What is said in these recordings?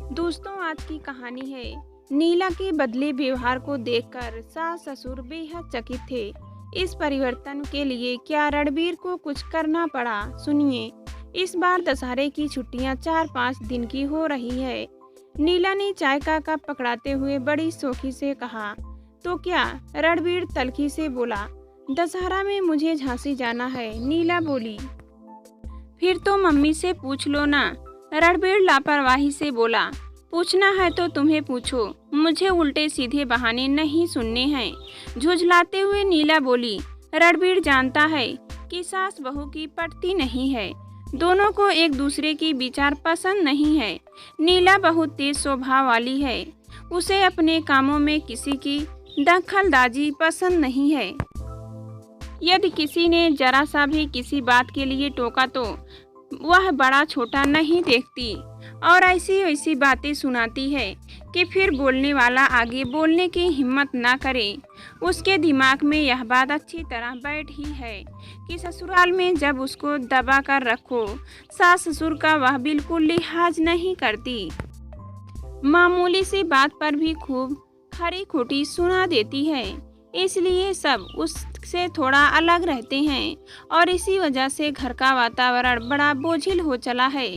दोस्तों, आज की कहानी है नीला के बदले व्यवहार को देखकर सास ससुर बेहद चकित थे। इस परिवर्तन के लिए क्या रणबीर को कुछ करना पड़ा? सुनिए। इस बार दशहरे की छुट्टियां 4-5 दिन की हो रही है। नीला ने चाय का कप पकड़ाते हुए बड़ी शौकी से कहा, तो क्या? रणबीर तल्खी से बोला, दशहरा में मुझे झांसी जाना है। नीला बोली, फिर तो मम्मी से पूछ लो ना। रणबीर लापरवाही से बोला, पूछना है तो तुम्हें पूछो, मुझे उल्टे सीधे बहाने नहीं सुनने हैं। झुझलाते हुए नीला बोली, रणबीर जानता है कि सास बहू की पटती नहीं है। दोनों को एक दूसरे की विचार पसंद नहीं है। नीला बहुत तेज स्वभाव वाली है। उसे अपने कामों में किसी की दखलंदाजी पसंद नहीं है। यदि किसी ने जरा सा भी किसी बात के लिए टोका तो वह बड़ा छोटा नहीं देखती और ऐसी वैसी बातें सुनाती है कि फिर बोलने वाला आगे बोलने की हिम्मत ना करे। उसके दिमाग में यह बात अच्छी तरह बैठ ही है कि ससुराल में जब उसको दबा कर रखो, सास ससुर का वह बिल्कुल लिहाज नहीं करती। मामूली सी बात पर भी खूब खरी खोटी सुना देती है। इसलिए सब उससे थोड़ा अलग रहते हैं और इसी वजह से घर का वातावरण बड़ा बोझिल हो चला है,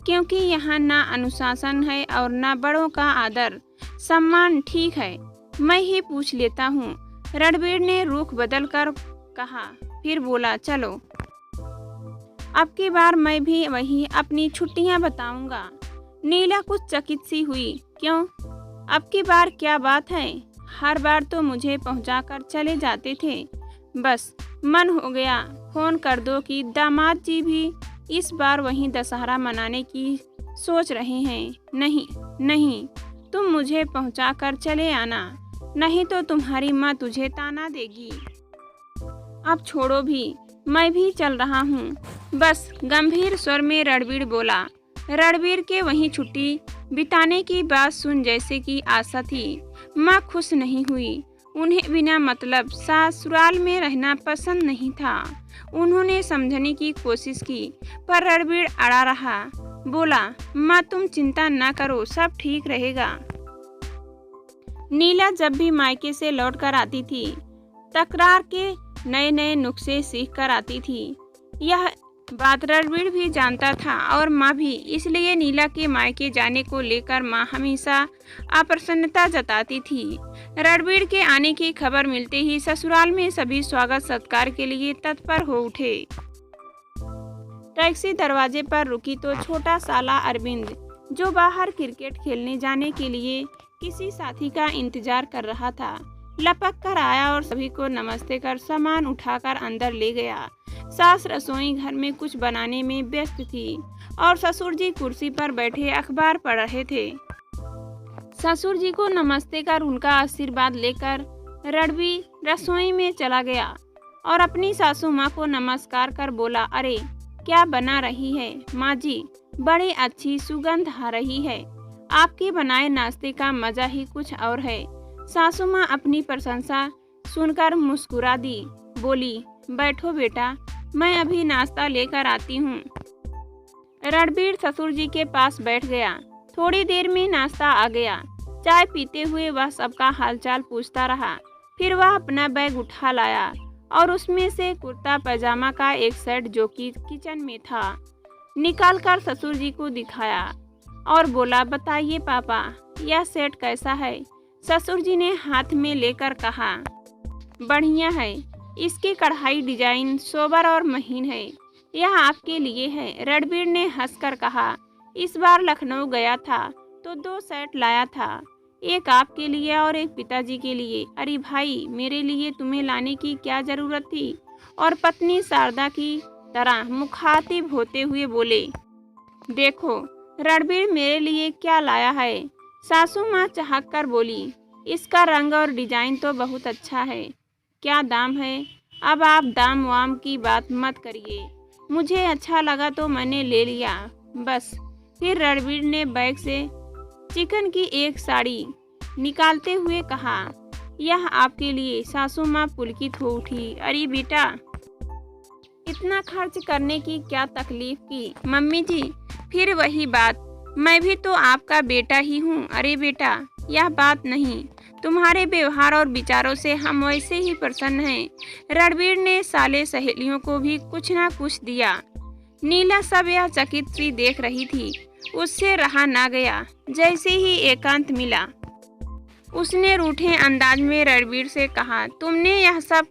क्योंकि यहाँ ना अनुशासन है और ना बड़ों का आदर सम्मान। ठीक है, मैं ही पूछ लेता हूँ। रणबीर ने रुख बदल कर कहा, फिर बोला, चलो अब की बार मैं भी वही अपनी छुट्टियाँ बताऊंगा। नीला कुछ चकित सी हुई, क्यों? अब की बार क्या बात है? हर बार तो मुझे पहुंचाकर चले जाते थे। बस मन हो गया फोन कर दो कि दामाद जी भी इस बार वहीं दशहरा मनाने की सोच रहे हैं। नहीं नहीं, तुम मुझे पहुंचाकर चले आना, नहीं तो तुम्हारी माँ तुझे ताना देगी। अब छोड़ो भी, मैं भी चल रहा हूँ। बस गंभीर स्वर में रणबीर बोला। रणबीर के वहीं छुट्टी बिताने की बात सुन जैसे कि आशा थी, माँ खुश नहीं हुई। उन्हें बिना मतलब ससुराल में रहना पसंद नहीं था। उन्होंने समझने की कोशिश की, पर रणबीर अड़ा रहा। बोला, माँ तुम चिंता ना करो, सब ठीक रहेगा। नीला जब भी मायके से लौट कर आती थी, तकरार के नए नए नुस्खे सीख कर आती थी। यह बात रणबीर भी जानता था और माँ भी। इसलिए नीला के मायके जाने को लेकर माँ हमेशा अप्रसन्नता जताती थी। रणबीर के आने की खबर मिलते ही ससुराल में सभी स्वागत सत्कार के लिए तत्पर हो उठे। टैक्सी दरवाजे पर रुकी तो छोटा साला अरविंद, जो बाहर क्रिकेट खेलने जाने के लिए किसी साथी का इंतजार कर रहा था, लपक कर आया और सभी को नमस्ते कर सामान उठाकर अंदर ले गया। सास रसोई घर में कुछ बनाने में व्यस्त थी और ससुर जी कुर्सी पर बैठे अखबार पढ़ रहे थे। ससुर जी को नमस्ते कर उनका आशीर्वाद लेकर रणबीर रसोई में चला गया और अपनी सासू माँ को नमस्कार कर बोला, अरे क्या बना रही है माँ जी? बड़ी अच्छी सुगंध आ रही है। आपके बनाए नाश्ते का मजा ही कुछ और है। सासू माँ अपनी प्रशंसा सुनकर मुस्कुरा दी, बोली, बैठो बेटा, मैं अभी नाश्ता लेकर आती हूँ। रणबीर ससुर जी के पास बैठ गया। थोड़ी देर में नाश्ता आ गया। चाय पीते हुए वह सबका हालचाल पूछता रहा। फिर वह अपना बैग उठा लाया और उसमें से कुर्ता पैजामा का एक सेट, जो कि किचन में था, निकाल कर ससुर जी को दिखाया और बोला, बताइए पापा, यह सेट कैसा है? ससुर जी ने हाथ में लेकर कहा, बढ़िया है। इसकी कढ़ाई डिजाइन सोबर और महीन है। यह आपके लिए है। रणबीर ने हंसकर कहा, इस बार लखनऊ गया था तो 2 सेट लाया था, एक आपके लिए और एक पिताजी के लिए। अरे भाई, मेरे लिए तुम्हें लाने की क्या जरूरत थी? और पत्नी शारदा की तरह मुखातिब होते हुए बोले, देखो रणबीर मेरे लिए क्या लाया है। सासू माँ चहक कर बोली, इसका रंग और डिजाइन तो बहुत अच्छा है। क्या दाम है? अब आप दाम वाम की बात मत करिए, मुझे अच्छा लगा तो मैंने ले लिया, बस। फिर रणबीर ने बैग से चिकन की एक साड़ी निकालते हुए कहा, यह आपके लिए। सासू माँ पुलकित हो उठी, अरे बेटा, इतना खर्च करने की क्या तकलीफ की? मम्मी जी, फिर वही बात, मैं भी तो आपका बेटा ही हूँ। अरे बेटा, यह बात नहीं, तुम्हारे व्यवहार और विचारों से हम वैसे ही प्रसन्न हैं। रणबीर ने साले सहेलियों को भी कुछ ना कुछ दिया। नीला सब यह चकित सी देख रही थी। उससे रहा ना गया। जैसे ही एकांत मिला, उसने रूठे अंदाज में रणबीर से कहा, तुमने यह सब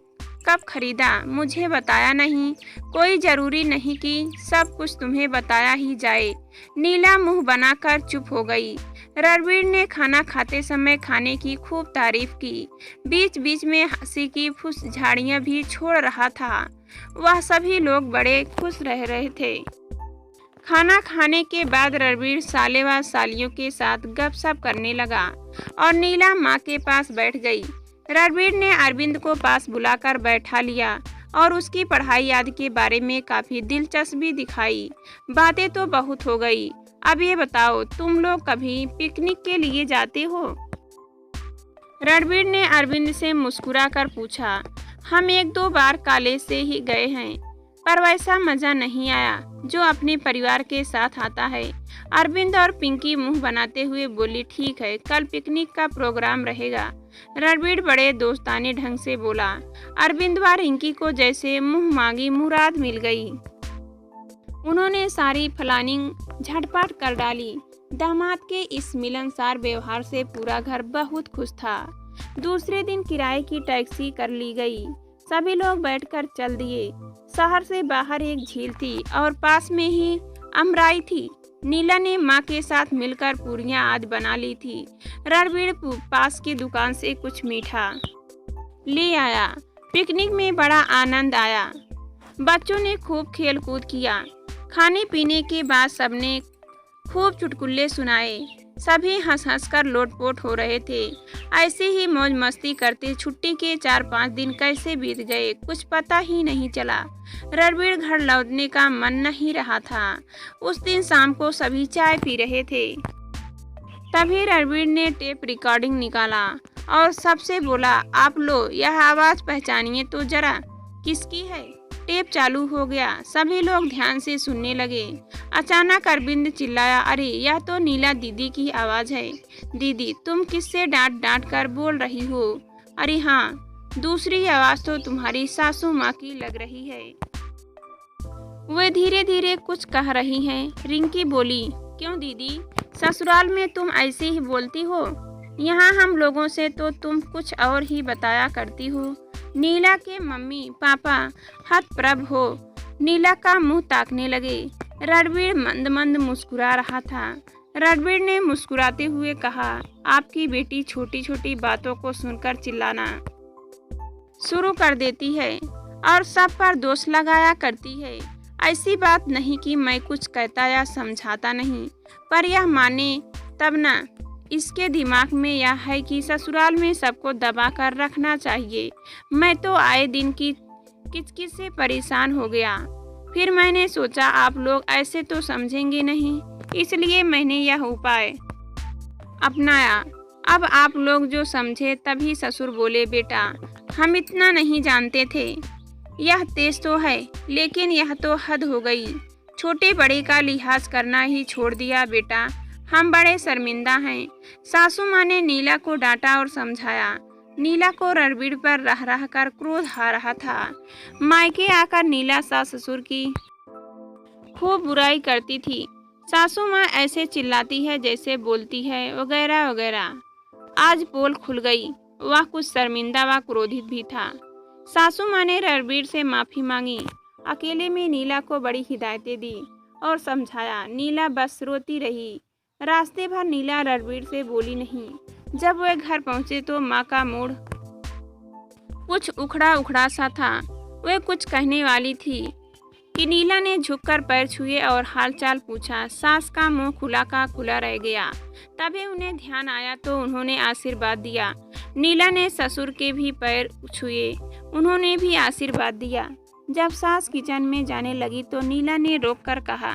कब खरीदा? मुझे बताया नहीं। कोई जरूरी नहीं कि सब कुछ तुम्हें बताया ही जाए। नीला मुंह बनाकर चुप हो गई। रणबीर ने खाना खाते समय खाने की खूब तारीफ की। बीच बीच में हंसी की फुसझाड़ियां भी छोड़ रहा था। वह सभी लोग बड़े खुश रह रहे थे। खाना खाने के बाद रणबीर साले व सालियों के साथ गपशप करने लगा और नीला माँ के पास बैठ गई। रणबीर ने अरविंद को पास बुलाकर बैठा लिया और उसकी पढ़ाई आदि के बारे में काफी दिलचस्पी दिखाई। बातें तो बहुत हो गई। अब ये बताओ, तुम लोग कभी पिकनिक के लिए जाते हो? रणबीर ने अरविंद से मुस्कुराकर पूछा। हम 1-2 बार कॉलेज से ही गए हैं, पर वैसा मजा नहीं आया जो अपने परिवार के साथ आता है। अरविंद और पिंकी मुंह बनाते हुए बोली, ठीक है, कल पिकनिक का प्रोग्राम रहेगा। रणबीर बड़े दोस्ताने ढंग से बोला। अरविंद व रिंकी को जैसे मुंह मांगी मुराद मिल गई। उन्होंने सारी प्लानिंग झटपट कर डाली। दामाद के इस मिलनसार व्यवहार से पूरा घर बहुत खुश था। दूसरे दिन किराए की टैक्सी कर ली गई। सभी लोग बैठकर चल दिए। शहर से बाहर एक झील थी और पास में ही अमराई थी। नीला ने माँ के साथ मिलकर पूरियां आदि बना ली थी। रणबीर पास की दुकान से कुछ मीठा ले आया। पिकनिक में बड़ा आनंद आया। बच्चों ने खूब खेल कूद किया। खाने पीने के बाद सबने खूब चुटकुले सुनाए। सभी हंस हंस कर लोटपोट हो रहे थे। ऐसे ही मौज मस्ती करते छुट्टी के 4-5 दिन कैसे बीत गए कुछ पता ही नहीं चला। रणबीर घर लौटने का मन नहीं रहा था। उस दिन शाम को सभी चाय पी रहे थे। तभी रणबीर ने टेप रिकॉर्डिंग निकाला और सबसे बोला, आप लो, यह आवाज पहचानिए तो जरा, किसकी है? टेप चालू हो गया। सभी लोग ध्यान से सुनने लगे। अचानक अरविंद चिल्लाया, अरे यह तो नीला दीदी की आवाज है। दीदी, तुम किससे डांट डांट कर बोल रही हो? अरे हाँ, दूसरी आवाज तो तुम्हारी सासू माँ की लग रही है। वे धीरे धीरे कुछ कह रही हैं। रिंकी बोली, क्यों दीदी, ससुराल में तुम ऐसे ही बोलती हो? यहाँ हम लोगों से तो तुम कुछ और ही बताया करती हो। नीला के मम्मी पापा हतप्रभ हो नीला का मुंह ताकने लगे। रणबीर मंद मंद मुस्कुरा रहा था। रणबीर ने मुस्कुराते हुए कहा, आपकी बेटी छोटी छोटी बातों को सुनकर चिल्लाना शुरू कर देती है और सब पर दोष लगाया करती है। ऐसी बात नहीं कि मैं कुछ कहता या समझाता नहीं, पर यह माने तब ना। इसके दिमाग में यह है कि ससुराल में सबको दबा कर रखना चाहिए। मैं तो आए दिन की किचकिच से परेशान हो गया। फिर मैंने सोचा आप लोग ऐसे तो समझेंगे नहीं, इसलिए मैंने यह उपाय अपनाया। अब आप लोग जो समझे। तभी ससुर बोले, बेटा, हम इतना नहीं जानते थे। यह तेज तो है, लेकिन यह तो हद हो गई। छोटे बड़े का लिहाज करना ही छोड़ दिया बेटा। हम बड़े शर्मिंदा हैं। सासू माँ ने नीला को डांटा और समझाया। नीला को रणबीर पर रह रह कर क्रोध आ रहा था। मायके आकर नीला सास ससुर की खूब बुराई करती थी। सासू माँ ऐसे चिल्लाती है जैसे बोलती है, वगैरह वगैरह। आज पोल खुल गई। वह कुछ शर्मिंदा व क्रोधित भी था। सासू माँ ने रणबीर से माफी मांगी। अकेले में नीला को बड़ी हिदायतें दी और समझाया। नीला बस रोती रही। रास्ते भर नीला रणबीर से बोली नहीं। जब वह घर पहुंचे तो माँ का मूड कुछ उखड़ा उखड़ा सा था। वह कुछ कहने वाली थी कि नीला ने झुककर पैर छुए और हालचाल पूछा। सास का मुंह खुला का खुला रह गया। तभी उन्हें ध्यान आया तो उन्होंने आशीर्वाद दिया। नीला ने ससुर के भी पैर छुए, उन्होंने भी आशीर्वाद दिया। जब सास किचन में जाने लगी तो नीला ने रोककर कहा,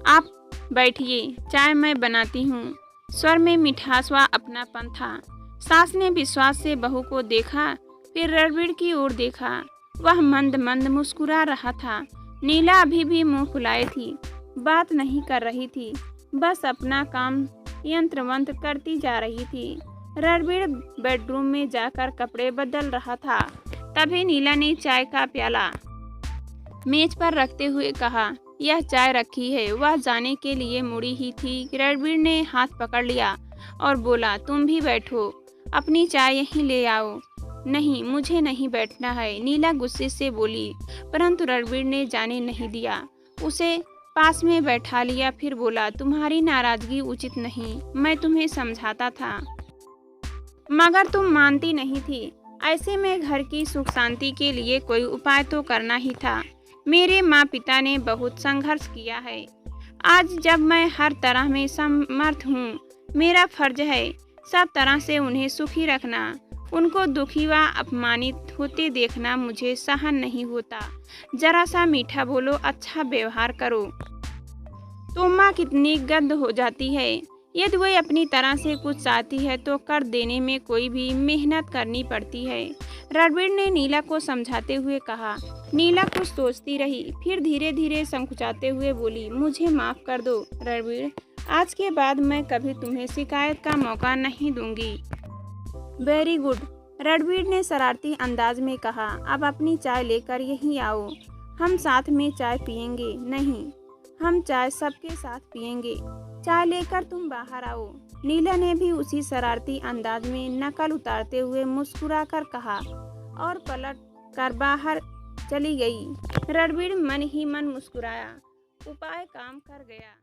आप बैठिए, चाय मैं बनाती हूँ। स्वर में मिठास व अपनापन था। सास ने विश्वास से बहू को देखा, फिर रणबीर की ओर देखा। वह मंद मंद मुस्कुरा रहा था। नीला अभी भी मुंह फुलाए थी। बात नहीं कर रही थी, बस अपना काम यंत्रवंत करती जा रही थी। रणबीर बेडरूम में जाकर कपड़े बदल रहा था। तभी नीला ने चाय का प्याला मेज पर रखते हुए कहा, यह चाय रखी है। वह जाने के लिए मुड़ी ही थी, रणबीर ने हाथ पकड़ लिया और बोला, तुम भी बैठो, अपनी चाय यहीं ले आओ। नहीं, मुझे नहीं बैठना है, नीला गुस्से से बोली, परंतु रणबीर ने जाने नहीं दिया। उसे पास में बैठा लिया, फिर बोला, तुम्हारी नाराजगी उचित नहीं, मैं तुम्हें समझाता था मगर तुम मानती नहीं थी। ऐसे में घर की सुख शांति के लिए कोई उपाय तो करना ही था। मेरे माँ पिता ने बहुत संघर्ष किया है। आज जब मैं हर तरह में समर्थ हूँ, मेरा फर्ज है सब तरह से उन्हें सुखी रखना। उनको दुखी व अपमानित होते देखना मुझे सहन नहीं होता। जरा सा मीठा बोलो, अच्छा व्यवहार करो तो माँ कितनी गद्द हो जाती है। यदि वह अपनी तरह से कुछ चाहती है तो कर देने में कोई भी मेहनत करनी पड़ती है। रणबीर ने नीला को समझाते हुए कहा। नीला कुछ सोचती रही, फिर धीरे धीरे संकुचाते हुए बोली, मुझे माफ़ कर दो रणबीर, आज के बाद मैं कभी तुम्हें शिकायत का मौका नहीं दूंगी। वेरी गुड, रणबीर ने शरारती अंदाज में कहा। अब अपनी चाय लेकर यहीं आओ, हम साथ में चाय पियेंगे। नहीं, हम चाय सबके साथ पियेंगे। चाय लेकर तुम बाहर आओ। नीला ने भी उसी शरारती अंदाज में नकल उतारते हुए मुस्कुराकर कहा और पलट कर बाहर चली गई। रणबीर मन ही मन मुस्कुराया। उपाय काम कर गया।